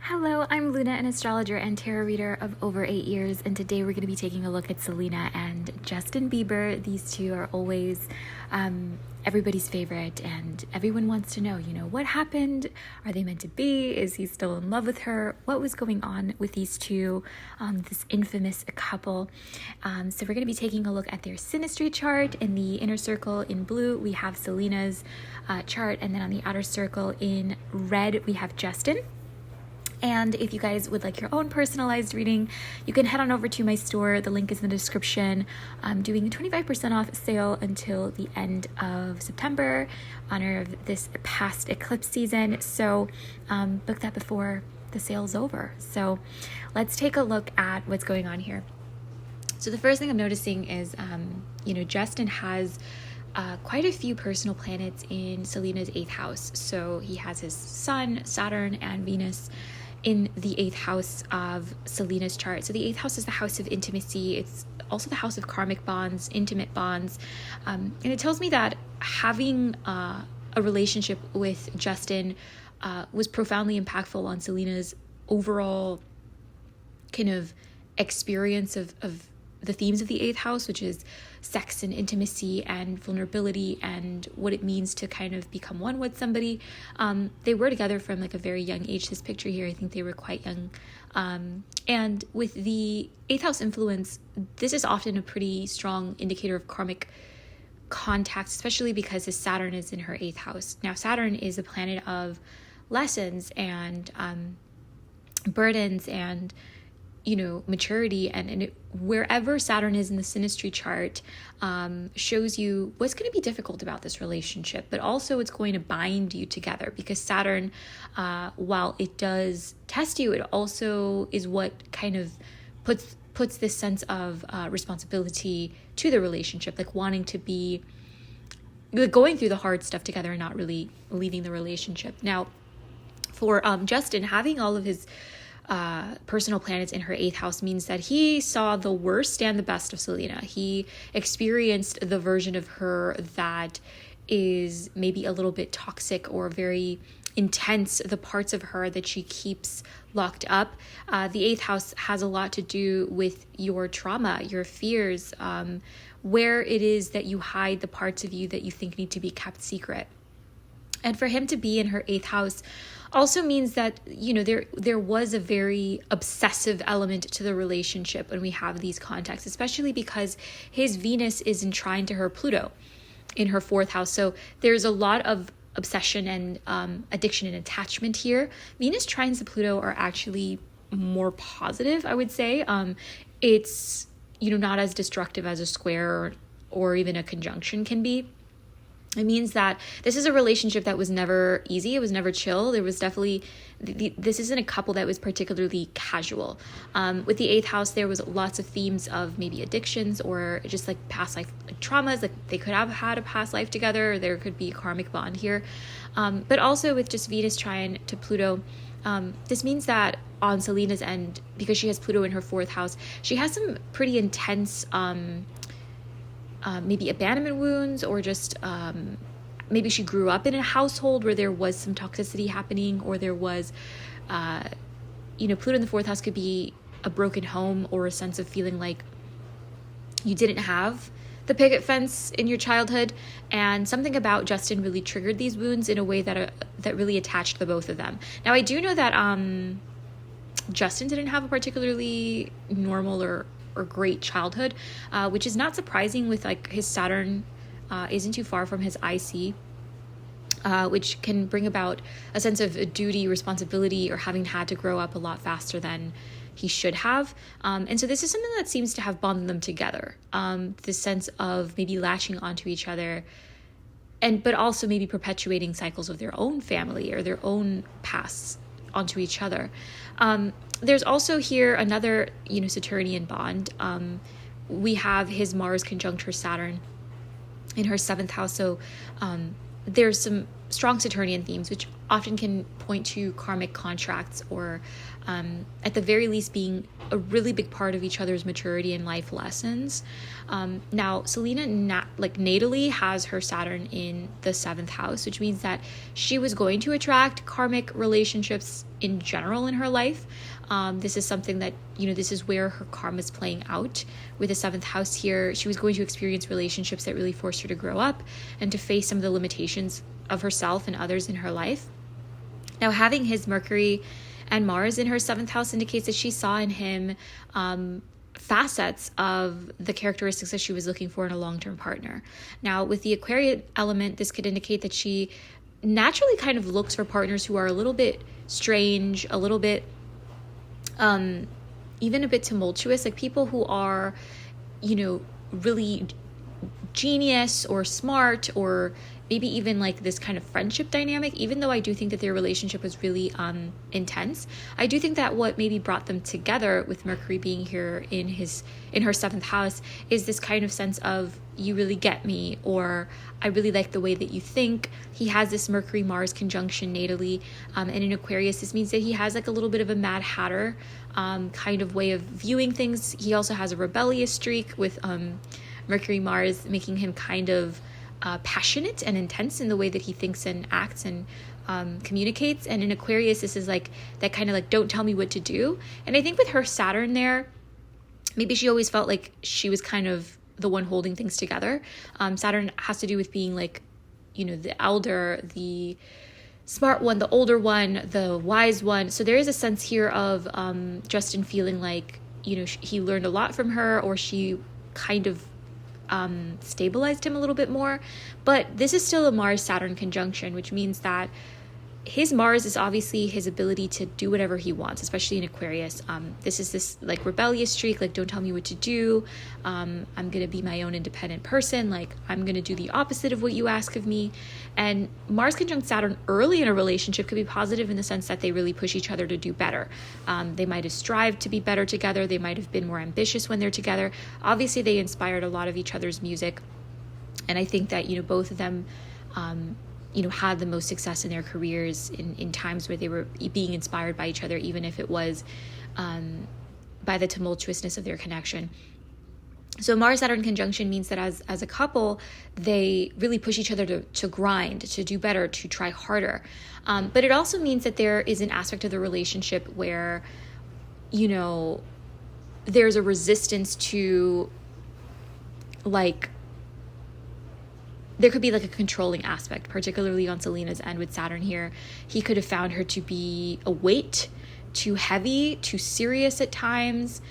Hello, I'm Luna, an astrologer and tarot reader of over 8 years, and today we're going to be taking a look at Selena and Justin Bieber. These two are always everybody's favorite, and everyone wants to know, what happened? Are they meant to be? Is he still in love with her? What was going on with these two, this infamous couple? So we're going to be taking a look at their Synastry chart. In the inner circle in blue, we have Selena's chart, and then on the outer circle in red, we have Justin. And if you guys would like your own personalized reading, you can head on over to my store. The link is in the description. I'm doing a 25% off sale until the end of September, in honor of this past eclipse season. So book that before the sale's over. So let's take a look at what's going on here. So the first thing I'm noticing is, Justin has quite a few personal planets in Selena's 8th house. So he has his Sun, Saturn, and Venus in the 8th house of Selena's chart. So the 8th house is the house of intimacy. It's also the house of karmic bonds, intimate bonds. And it tells me that having a relationship with Justin was profoundly impactful on Selena's overall kind of experience of the themes of the 8th house, which is sex and intimacy and vulnerability and what it means to kind of become one with somebody. They were together from like a very young age. This picture here, I think they were quite young. And with the 8th house influence, this is often a pretty strong indicator of karmic contact, especially because his Saturn is in her 8th house. Now, Saturn is a planet of lessons and burdens and maturity, and wherever Saturn is in the Synastry chart shows you what's going to be difficult about this relationship, but also it's going to bind you together, because Saturn, while it does test you, it also is what kind of puts this sense of responsibility to the relationship, like wanting to be going through the hard stuff together and not really leaving the relationship. Now, for Justin, having all of his personal planets in her 8th house means that he saw the worst and the best of Selena. He experienced the version of her that is maybe a little bit toxic or very intense, the parts of her that she keeps locked up. The 8th house has a lot to do with your trauma, your fears, where it is that you hide the parts of you that you think need to be kept secret. And for him to be in her 8th house also means that, there was a very obsessive element to the relationship when we have these contacts, especially because his Venus is enshrined to her Pluto in her 4th house. So there's a lot of obsession and addiction and attachment here. Venus trines to Pluto are actually more positive, I would say. It's, not as destructive as a square or even a conjunction can be. It means that this is a relationship that was never easy. It was never chill. There was definitely, this isn't a couple that was particularly casual. With the 8th house, there was lots of themes of maybe addictions or just like past life traumas. Like they could have had a past life together, or there could be a karmic bond here. But also with just Venus trine to Pluto, this means that on Selena's end, because she has Pluto in her 4th house, she has some pretty intense maybe abandonment wounds, or just maybe she grew up in a household where there was some toxicity happening, or there was, Pluto in the 4th house could be a broken home or a sense of feeling like you didn't have the picket fence in your childhood. And something about Justin really triggered these wounds in a way that really attached the both of them. Now, I do know that Justin didn't have a particularly normal or great childhood, which is not surprising with like his Saturn isn't too far from his IC, which can bring about a sense of duty, responsibility, or having had to grow up a lot faster than he should have. And so this is something that seems to have bonded them together. This sense of maybe latching onto each other, but also maybe perpetuating cycles of their own family or their own pasts onto each other. There's also here another, Saturnian bond. We have his Mars conjunct her Saturn in her 7th house. So there's some strong Saturnian themes, which often can point to karmic contracts, or at the very least being a really big part of each other's maturity and life lessons. Now, Selena natally has her Saturn in the 7th house, which means that she was going to attract karmic relationships in general in her life. This is something that, this is where her karma is playing out. With the 7th house here, she was going to experience relationships that really forced her to grow up and to face some of the limitations of herself and others in her life. Now, having his Mercury and Mars in her 7th house indicates that she saw in him facets of the characteristics that she was looking for in a long-term partner. Now, with the Aquarius element, this could indicate that she naturally kind of looks for partners who are a little bit strange, a little bit even a bit tumultuous, like people who are, really genius or smart, or maybe even like this kind of friendship dynamic. Even though I do think that their relationship was really intense, I do think that what maybe brought them together, with Mercury being here in her 7th house, is this kind of sense of, you really get me, or I really like the way that you think. He has this Mercury Mars conjunction natally, and in Aquarius, this means that he has like a little bit of a Mad Hatter kind of way of viewing things. He also has a rebellious streak with Mercury Mars, making him kind of passionate and intense in the way that he thinks and acts and communicates. And in Aquarius, this is like that kind of like, don't tell me what to do. And I think with her Saturn there, maybe she always felt like she was kind of the one holding things together. Saturn has to do with being like, the elder, the smart one, the older one, the wise one. So there is a sense here of Justin feeling like, he learned a lot from her, or she kind of stabilized him a little bit more. But this is still a Mars-Saturn conjunction, which means that his Mars is obviously his ability to do whatever he wants, especially in Aquarius. This is this like rebellious streak, like, don't tell me what to do. I'm going to be my own independent person. Like, I'm going to do the opposite of what you ask of me. And Mars conjunct Saturn early in a relationship could be positive in the sense that they really push each other to do better. They might have strived to be better together. They might have been more ambitious when they're together. Obviously, they inspired a lot of each other's music. And I think that, both of them, had the most success in their careers in times where they were being inspired by each other, even if it was by the tumultuousness of their connection. So Mars-Saturn conjunction means that as a couple, they really push each other to grind, to do better, to try harder. But it also means that there is an aspect of the relationship where, there's a resistance to, like, there could be like a controlling aspect, particularly on Selena's end with Saturn here. He could have found her to be a weight, too heavy, too serious at times,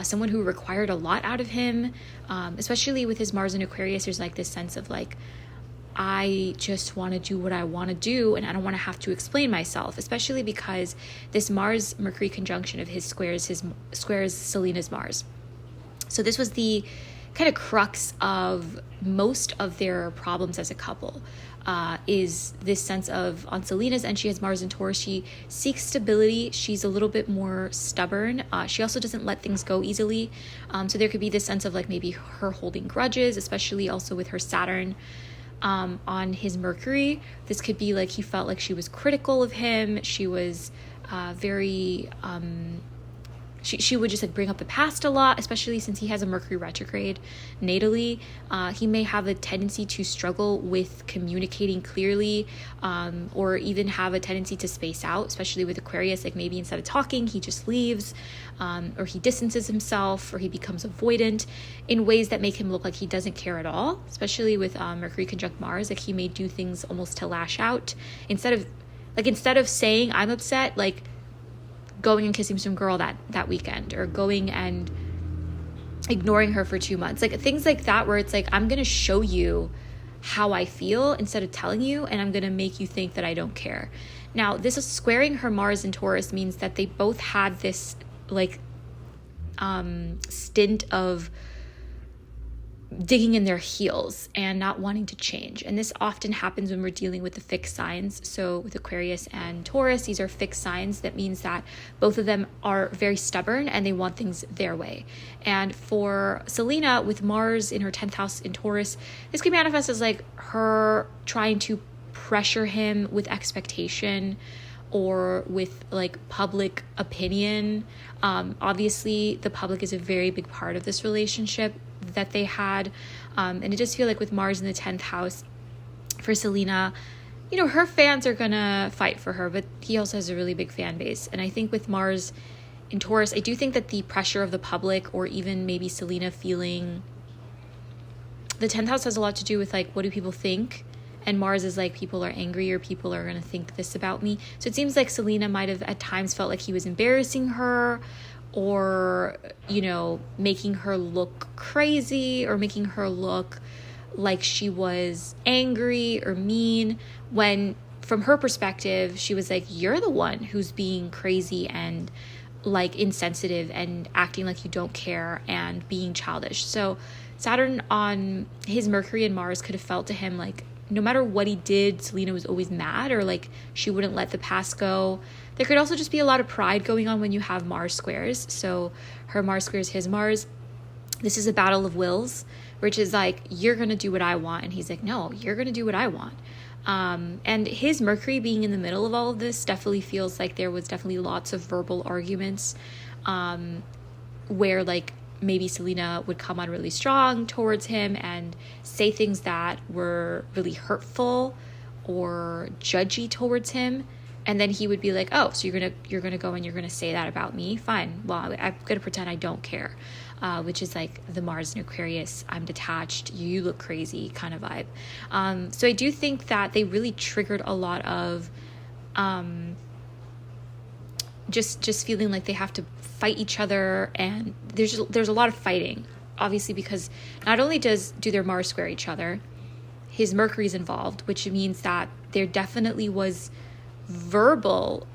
someone who required a lot out of him, especially with his Mars in Aquarius. There's like this sense of like, I just want to do what I want to do, and I don't want to have to explain myself, especially because this Mars-Mercury conjunction of his squares Selena's Mars. So this was the kind of crux of most of their problems as a couple, is this sense of, on Selena's end, she has Mars in Taurus. She seeks stability. She's a little bit more stubborn. She also doesn't let things go easily. So there could be this sense of like maybe her holding grudges, especially also with her Saturn on his Mercury. This could be like he felt like she was critical of him. She was very... She would just like bring up the past a lot, especially since he has a Mercury retrograde natally. He may have a tendency to struggle with communicating clearly, or even have a tendency to space out, especially with Aquarius. Like maybe instead of talking, he just leaves, or he distances himself, or he becomes avoidant in ways that make him look like he doesn't care at all, especially with Mercury conjunct Mars. Like he may do things almost to lash out instead of saying I'm upset, like going and kissing some girl that weekend, or going and ignoring her for 2 months, like things like that, where it's like, I'm going to show you how I feel instead of telling you, and I'm going to make you think that I don't care. Now, this is squaring her Mars in Taurus means that they both had this like stint of digging in their heels and not wanting to change. And this often happens when we're dealing with the fixed signs. So with Aquarius and Taurus, these are fixed signs. That means that both of them are very stubborn and they want things their way. And for Selena, with Mars in her 10th house in Taurus, this can manifest as like her trying to pressure him with expectation or with like public opinion. Obviously the public is a very big part of this relationship that they had. And I just feel like with Mars in the 10th house for Selena, you know, her fans are gonna fight for her, but he also has a really big fan base. And I think with Mars in Taurus, I do think that the pressure of the public, or even maybe Selena feeling, the 10th house has a lot to do with like, what do people think? And Mars is like, people are angry, or people are going to think this about me. So it seems like Selena might have at times felt like he was embarrassing her, or, you know, making her look crazy, or making her look like she was angry or mean, when from her perspective, she was like, you're the one who's being crazy and like insensitive and acting like you don't care and being childish. So Saturn on his Mercury and Mars could have felt to him like, no matter what he did, Selena was always mad, or like she wouldn't let the past go. There could also just be a lot of pride going on when you have Mars squares. So her Mars squares his Mars. This is a battle of wills, which is like, you're going to do what I want. And he's like, no, you're going to do what I want. And his Mercury being in the middle of all of this definitely feels like there was definitely lots of verbal arguments, where like maybe Selena would come on really strong towards him and say things that were really hurtful or judgy towards him. And then he would be like, oh, so you're gonna go and you're gonna say that about me? Fine. Well, I'm gonna pretend I don't care, which is like the Mars in Aquarius, I'm detached, you look crazy kind of vibe. So I do think that they really triggered a lot of just feeling like they have to fight each other, and there's a lot of fighting, obviously, because not only do their Mars square each other, his Mercury's involved, which means that there definitely was verbal,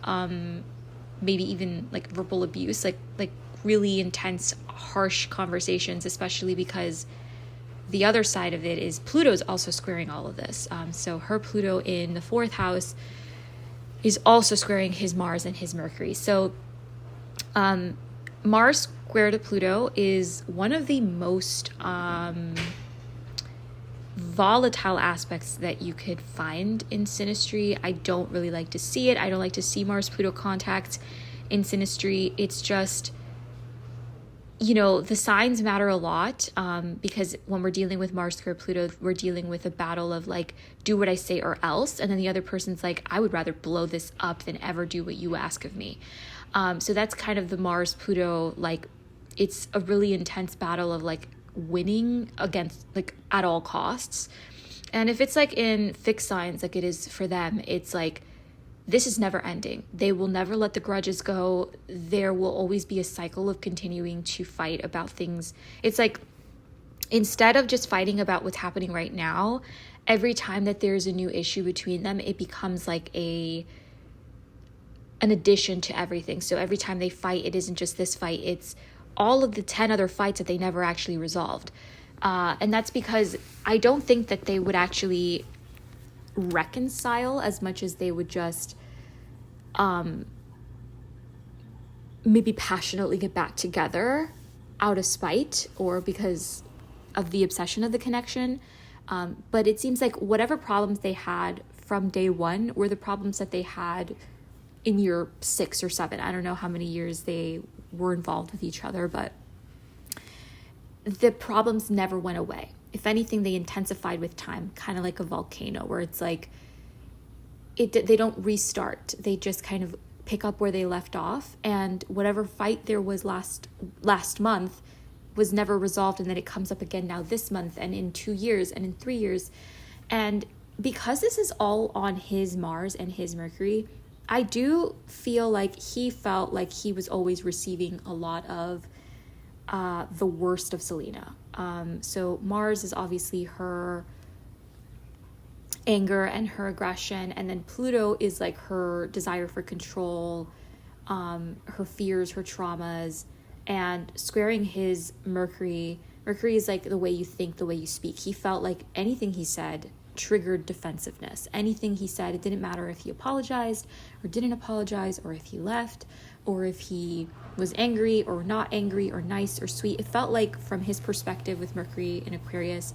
maybe even like verbal abuse, like really intense, harsh conversations, especially because the other side of it is Pluto's also squaring all of this. So her Pluto in the 4th house is also squaring his Mars and his Mercury. So Mars square to Pluto is one of the most volatile aspects that you could find in Synastry. I don't really like to see it. I don't like to see Mars-Pluto contact in Synastry. It's just, you know, the signs matter a lot, because when we're dealing with Mars square Pluto, we're dealing with a battle of like, do what I say or else. And then the other person's like, I would rather blow this up than ever do what you ask of me. So that's kind of the Mars Pluto, like it's a really intense battle of like winning against like at all costs. And if it's like in fixed signs like it is for them, it's like this is never ending. They will never let the grudges go. There will always be a cycle of continuing to fight about things. It's like instead of just fighting about what's happening right now, every time that there's a new issue between them, it becomes like an addition to everything. So every time they fight, it isn't just this fight, it's all of the 10 other fights that they never actually resolved. And that's because I don't think that they would actually reconcile as much as they would just maybe passionately get back together out of spite or because of the obsession of the connection. But it seems like whatever problems they had from day one were the problems that they had in year 6 or 7. I don't know how many years they were involved with each other, but the problems never went away. If anything, they intensified with time, kind of like a volcano where it's like they don't restart. They just kind of pick up where they left off, and whatever fight there was last month was never resolved, and then it comes up again now this month and in 2 years and in 3 years. And because this is all on his Mars and his Mercury, I do feel like he felt like he was always receiving a lot of the worst of Selena. So Mars is obviously her anger and her aggression, and then Pluto is like her desire for control, her fears, her traumas, and squaring his Mercury. Mercury is like the way you think, the way you speak. He felt like anything he said triggered defensiveness. Anything he said, it didn't matter if he apologized or didn't apologize, or if he left, or if he was angry or not angry or nice or sweet. It felt like from his perspective with Mercury in Aquarius,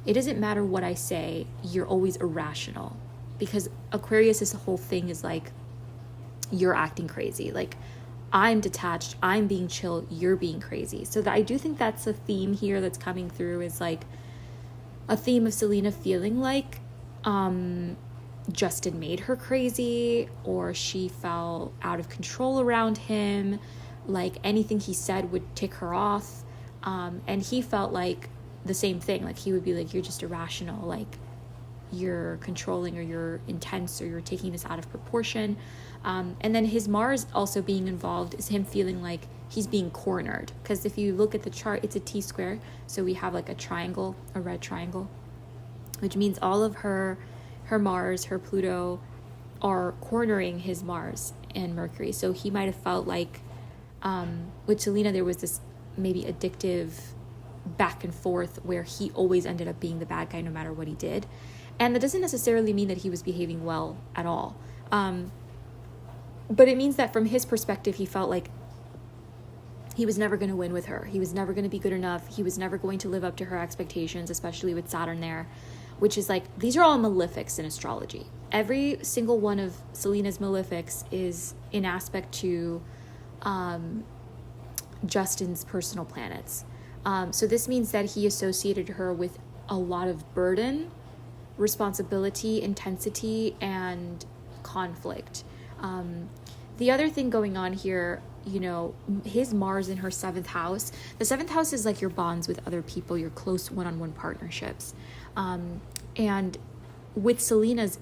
it doesn't matter what I say, you're always irrational. because Aquarius's whole thing is like, you're acting crazy. Like, I'm detached, I'm being chill, you're being crazy. So that I do think that's a theme here that's coming through, is like a theme of Selena feeling like Justin made her crazy, or she felt out of control around him, like anything he said would tick her off. And he felt like the same thing, like he would be like, you're just irrational, like you're controlling, or you're intense, or you're taking this out of proportion. And then his Mars also being involved is him feeling like he's being cornered, because if you look at the chart, it's a T-square, so we have like a triangle, a red triangle, which means all of her Mars, her Pluto are cornering his Mars and Mercury. So he might have felt like with Selena there was this maybe addictive back and forth where he always ended up being the bad guy no matter what he did. And that doesn't necessarily mean that he was behaving well at all. But it means that from his perspective, he felt like he was never going to win with her. He was never going to be good enough. He was never going to live up to her expectations, especially with Saturn there, which is like, these are all malefics in astrology. Every single one of Selena's malefics is in aspect to Justin's personal planets. So this means that he associated her with a lot of burden, responsibility, intensity, and conflict. The other thing going on here, you know, his Mars in her 7th house. The 7th house is like your bonds with other people, your close one-on-one partnerships. And with Selena's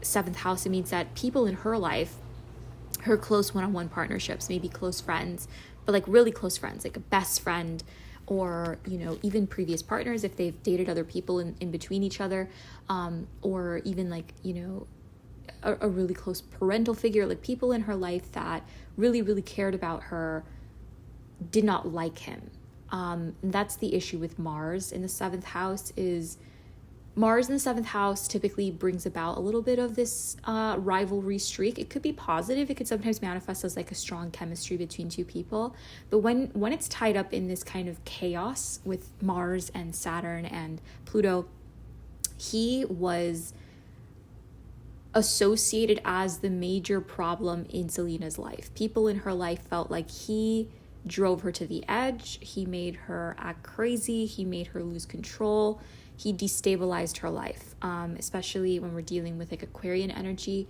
7th house, it means that people in her life, her close one-on-one partnerships, maybe close friends, but like really close friends, like a best friend, or, you know, even previous partners if they've dated other people in between each other, or even like, you know, a really close parental figure, like people in her life that really, really cared about her did not like him. And that's the issue with Mars in the 7th house. Is Mars in the 7th house typically brings about a little bit of this rivalry streak. It could be positive. It could sometimes manifest as like a strong chemistry between two people. But when it's tied up in this kind of chaos with Mars and Saturn and Pluto, he was associated as the major problem in Selena's life. People in her life felt like he drove her to the edge. He made her act crazy. He made her lose control. He destabilized her life, especially when we're dealing with like Aquarian energy.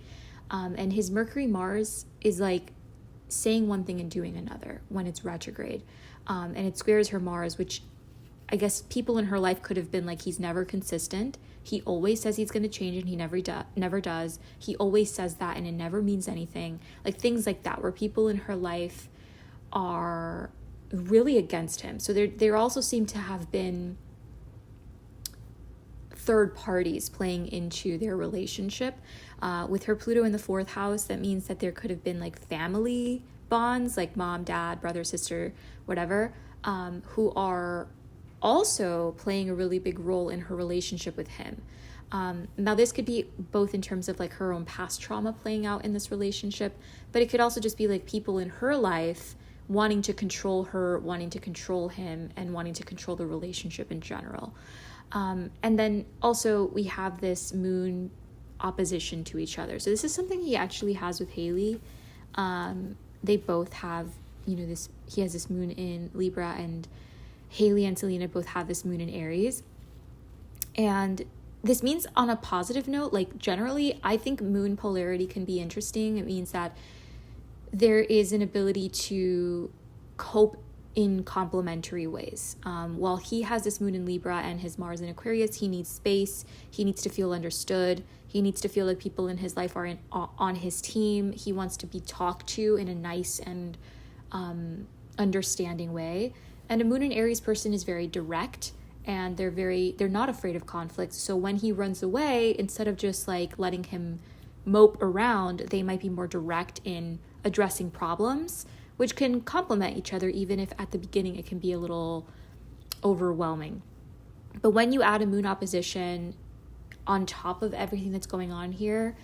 And his Mercury Mars is like saying one thing and doing another when it's retrograde. And it squares her Mars, which I guess people in her life could have been like, he's never consistent. He always says he's going to change and he never does. He always says that and it never means anything. Like things like that, where people in her life are really against him. So there also seem to have been third parties playing into their relationship. With her Pluto in the 4th house, that means that there could have been like family bonds, like mom, dad, brother, sister, whatever, who are also playing a really big role in her relationship with him. Now this could be both in terms of like her own past trauma playing out in this relationship, but it could also just be like people in her life wanting to control her, wanting to control him, and wanting to control the relationship in general. And then also we have this moon opposition to each other. So this is something he actually has with Haley. They both have, you know, he has this moon in Libra, and Haley and Selena both have this moon in Aries. And this means, on a positive note, like generally, I think moon polarity can be interesting. It means that there is an ability to cope in complementary ways. While he has this moon in Libra and his Mars in Aquarius, he needs space. He needs to feel understood. He needs to feel like people in his life are on his team. He wants to be talked to in a nice and understanding way. And a moon in Aries person is very direct, and they're not afraid of conflict. So when he runs away, instead of just like letting him mope around, they might be more direct in addressing problems, which can complement each other, even if at the beginning it can be a little overwhelming. But when you add a moon opposition on top of everything that's going on here,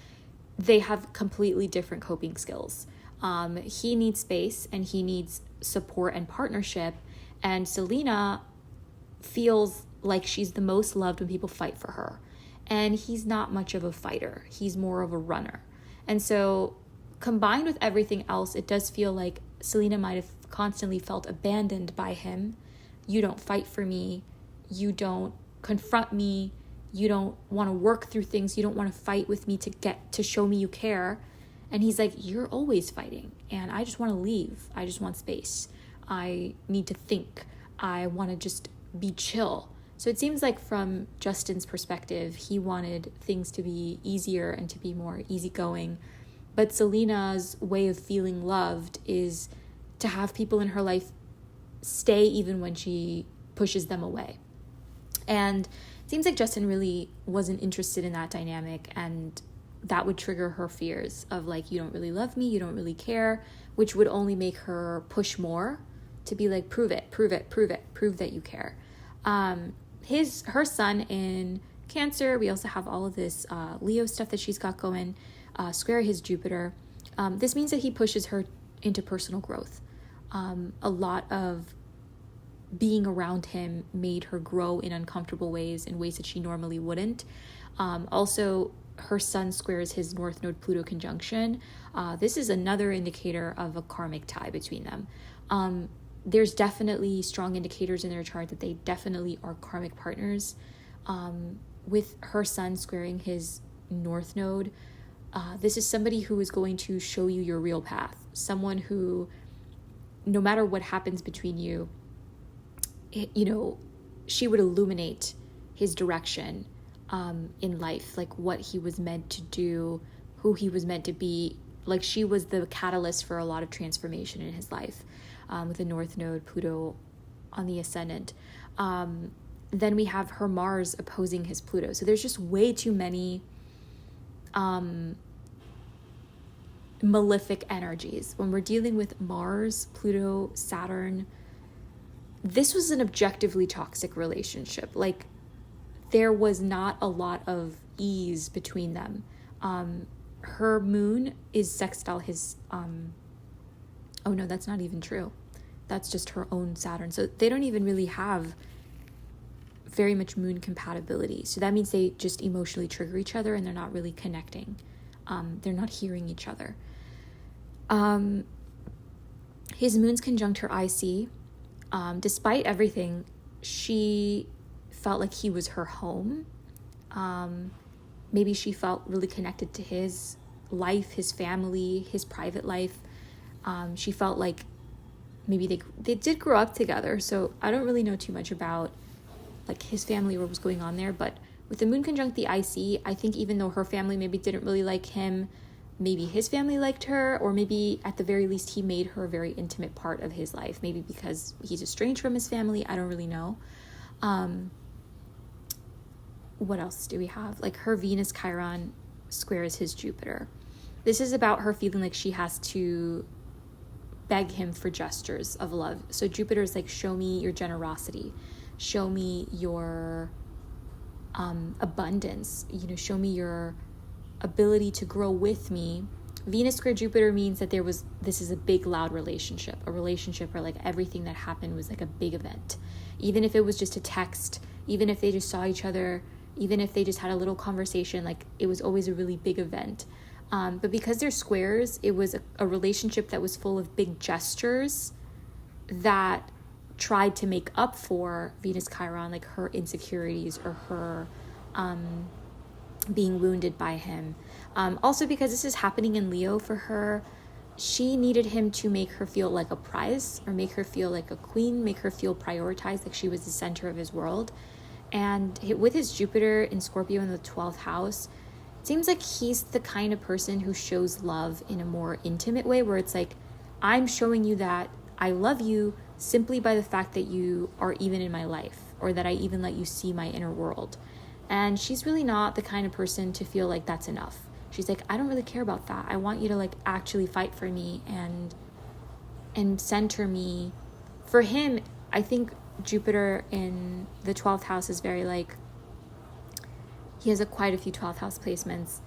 they have completely different coping skills. He needs space and he needs support and partnership. And Selena feels like she's the most loved when people fight for her. and he's not much of a fighter. He's more of a runner. And so combined with everything else, it does feel like Selena might have constantly felt abandoned by him. You don't fight for me. You don't confront me. You don't want to work through things. You don't want to fight with me to show me you care. And he's like, you're always fighting, and I just want to leave. I just want space. I need to think. I want to just be chill. So it seems like from Justin's perspective, he wanted things to be easier and to be more easygoing. But Selena's way of feeling loved is to have people in her life stay even when she pushes them away. And it seems like Justin really wasn't interested in that dynamic, and that would trigger her fears of like, you don't really love me, you don't really care, which would only make her push more to be like, prove it, prove that you care. Her sun in Cancer, we also have all of this Leo stuff that she's got going, square his Jupiter. This means that he pushes her into personal growth. A lot of being around him made her grow in uncomfortable ways, in ways that she normally wouldn't. Also, her sun squares his North Node Pluto conjunction. This is another indicator of a karmic tie between them. There's definitely strong indicators in their chart that they definitely are karmic partners. With her sun squaring his North Node, this is somebody who is going to show you your real path. Someone who, no matter what happens between you, she would illuminate his direction in life, like what he was meant to do, who he was meant to be. Like, she was the catalyst for a lot of transformation in his life, with the North Node, Pluto on the ascendant. Then we have her Mars opposing his Pluto. So there's just way too many malefic energies. When we're dealing with Mars, Pluto, Saturn, this was an objectively toxic relationship. Like, there was not a lot of ease between them. Her moon is sextile his, oh no, that's not even true. That's just her own Saturn. So they don't even really have very much moon compatibility. So that means they just emotionally trigger each other, and they're not really connecting. They're not hearing each other. His moon's conjunct her IC. Despite everything, she felt like he was her home. Maybe she felt really connected to his life, his family, his private life. She felt like maybe they did grow up together, so I don't really know too much about like his family or what was going on there. But with the moon conjunct the IC, I think even though her family maybe didn't really like him, maybe his family liked her, or maybe at the very least he made her a very intimate part of his life, maybe because he's estranged from his family. I don't really know. What else do we have? Like, her Venus Chiron squares his Jupiter. This is about her feeling like she has to beg him for gestures of love. So Jupiter is like, show me your generosity, show me your abundance, show me your ability to grow with me. Venus square Jupiter means that this is a big, loud relationship, a relationship where like everything that happened was like a big event. Even if it was just a text, even if they just saw each other, even if they just had a little conversation, like it was always a really big event. But because they're squares, it was a relationship that was full of big gestures that tried to make up for Venus Chiron, like her insecurities or her being wounded by him. Also, because this is happening in Leo for her, she needed him to make her feel like a prize, or make her feel like a queen, make her feel prioritized, like she was the center of his world. And with his Jupiter in Scorpio in the 12th house, it seems like he's the kind of person who shows love in a more intimate way, where it's like, I'm showing you that I love you simply by the fact that you are even in my life, or that I even let you see my inner world. And she's really not the kind of person to feel like that's enough. She's like, I don't really care about that. I want you to like actually fight for me and center me. For him, I think Jupiter in the 12th house is very like, he has quite a few 12th house placements.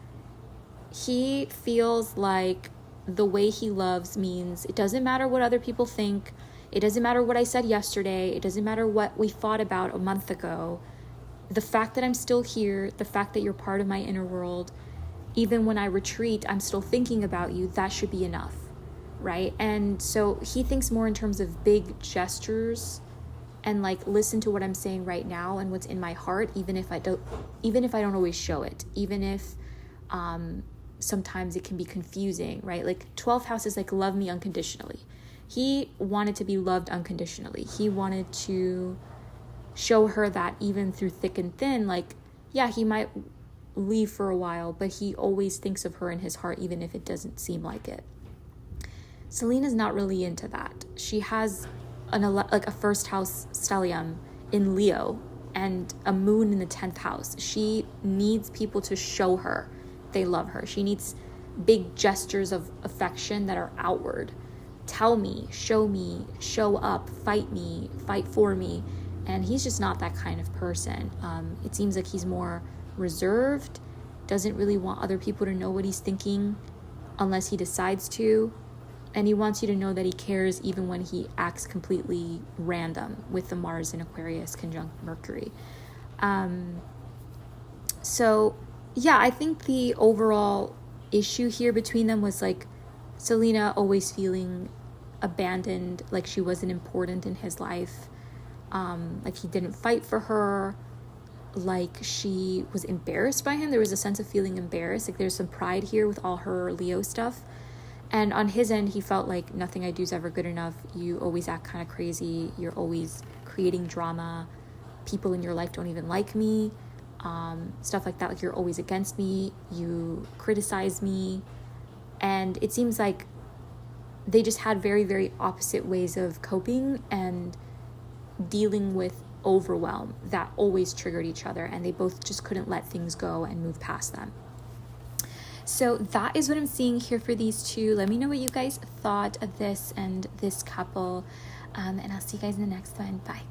He feels like the way he loves means it doesn't matter what other people think. It doesn't matter what I said yesterday. It doesn't matter what we fought about a month ago. the fact that I'm still here, the fact that you're part of my inner world, even when I retreat, I'm still thinking about you, that should be enough, right? And so he thinks more in terms of big gestures and like, listen to what I'm saying right now and what's in my heart, even if I don't always show it, even if sometimes it can be confusing, right? Like 12th house is like, love me unconditionally. He wanted to be loved unconditionally. He wanted to show her that even through thick and thin, like, yeah, he might leave for a while, but he always thinks of her in his heart, even if it doesn't seem like it. Selena's not really into that. She has a first house stellium in Leo and a moon in the 10th house. She needs people to show her they love her. She needs big gestures of affection that are outward. Tell me, show up, fight me, fight for me. And he's just not that kind of person. It seems like he's more reserved, doesn't really want other people to know what he's thinking unless he decides to. And he wants you to know that he cares even when he acts completely random with the Mars in Aquarius conjunct Mercury. So yeah, I think the overall issue here between them was like Selena always feeling abandoned, like she wasn't important in his life, like he didn't fight for her, like she was embarrassed by him. There was a sense of feeling embarrassed, like there's some pride here with all her Leo stuff. And on his end, he felt like nothing I do is ever good enough. You always act kind of crazy. You're always creating drama. People in your life don't even like me. Stuff like that. Like, you're always against me. You criticize me. And it seems like they just had very, very opposite ways of coping and dealing with overwhelm that always triggered each other. And they both just couldn't let things go and move past them. So that is what I'm seeing here for these two. Let me know what you guys thought of this and this couple. And I'll see you guys in the next one. Bye.